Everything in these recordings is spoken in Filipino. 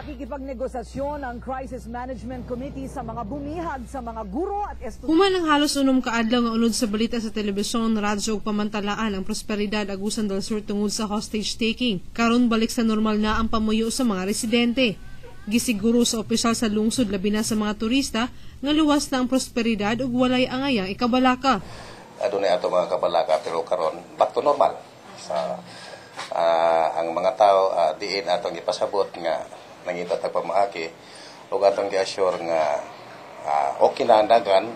Nakikipagnegosasyon ang Crisis Management Committee sa mga bumihag sa mga guro at estudyante. Human ang halos unom kaadlaw nga unod sa balita sa telebisyon, radyo ug pamantalaan ang prosperidad Agusan del Sur tungod sa hostage taking. Karon balik sa normal na ang pamuyo sa mga residente. Gisiguro sa opisyal sa lungsod labi na sa mga turista nga luwas na ang prosperidad ug walay angayang ikabalaka. Adunay ato mga kabalaka pero karon back to normal. Sa ang mga tao diin atong ipasabot nga nangita ta pamaaki ug atong gi-assure nga okay na ang dagan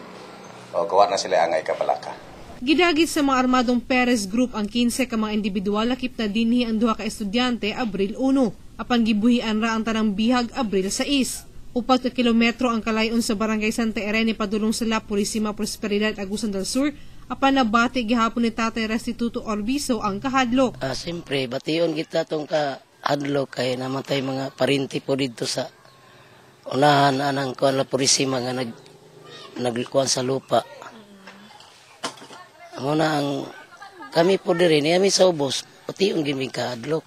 o gawa na sila angay kabalaka. Gidagit sa mga armadong Perez Group ang 15 ka mga individual lakip na dinhi ang duha ka estudyante Abril 1. Apan gibuhian ra ang tanang bihag Abril 6. 4 ka kilometro ang kalayon sa Barangay Santa Irene padulong sa La Purisima Prosperidad Agusan del Sur. Apan nabati gihapon ni Tatay Restituto Orbiso ang kahadlok. Siyempre, bation kita tong kahadlok kay namatay mga parinti po dito sa unahan anang kuan La Purisima nga nagkuan sa lupa. Muna ang kami po diri ni kami sa ubos, bation giming kahadlok.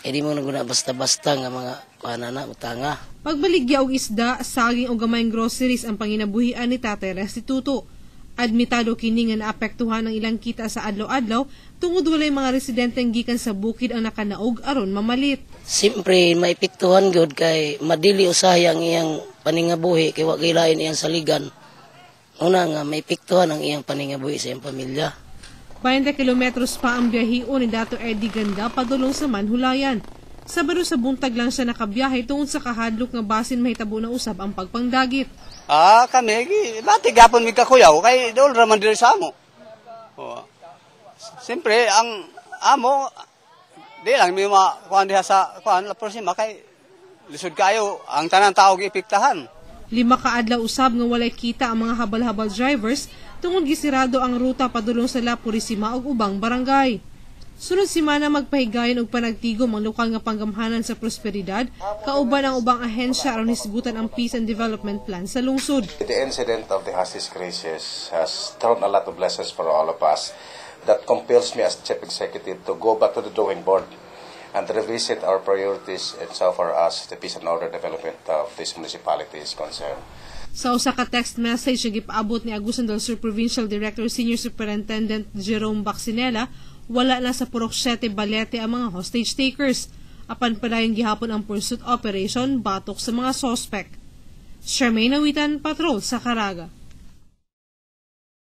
Di mo naguna basta-basta nga mga kuanana utanga. Pagbaligya og isda, saging o gamayng groceries ang panginabuhian ni Tatay Restituto. Admitado kini nga naapektuhan ang ilang kita sa adlaw-adlaw tungod walay mga residente gikan sa bukid ang nakanaog aron mamalit. Siyempre maipektuhan gyud kay madili usahay ang iyang paningabuhi kay wa kay lain iyang saligan. Una nga maipektuhan ang iyang paningabuhi sa iyang pamilya. 20 kilometros pa ang biyahion ni Dato Eddie Ganda padulong sa Manhulayan. Sabado sa buntag lang siya nakabiyahe tungod sa kahadlok nga basin mahitabo na usab ang pagpangdagit. Kami, dati gapon mi kakuyaw, kay doon raman diri sa amo. Siyempre, ang amo, di lang may makuhan diha sa kuhan, La Purisima, kay lisod kayo, ang tanang tao giipiktahan. 5 kaadlaw usab nga walay kita ang mga habal-habal drivers tungod gisirado ang ruta padulong sa La Purisima ug ubang barangay. Sunod semana magpahigayon og panagtigom ang lokal nga panggamhanan sa prosperidad, kauban ang ubang ahensya aron hisgutan ang Peace and Development Plan sa lungsod. The incident of the hostage crisis has thrown a lot of lessons for all of us that compels me as Chief Executive to go back to the drawing board and revisit our priorities and so far as the peace and order development of this municipality is concerned. Sa usa ka text message nga gipaabot ni Agusan del Sur Provincial Director Senior Superintendent Jerome Bacsinella, wala na sa Purok 7 Balete ang mga hostage takers. Apan padayon gihapon ang pursuit operation batok sa mga suspect. Charmaine Awitan, Patrol sa Caraga.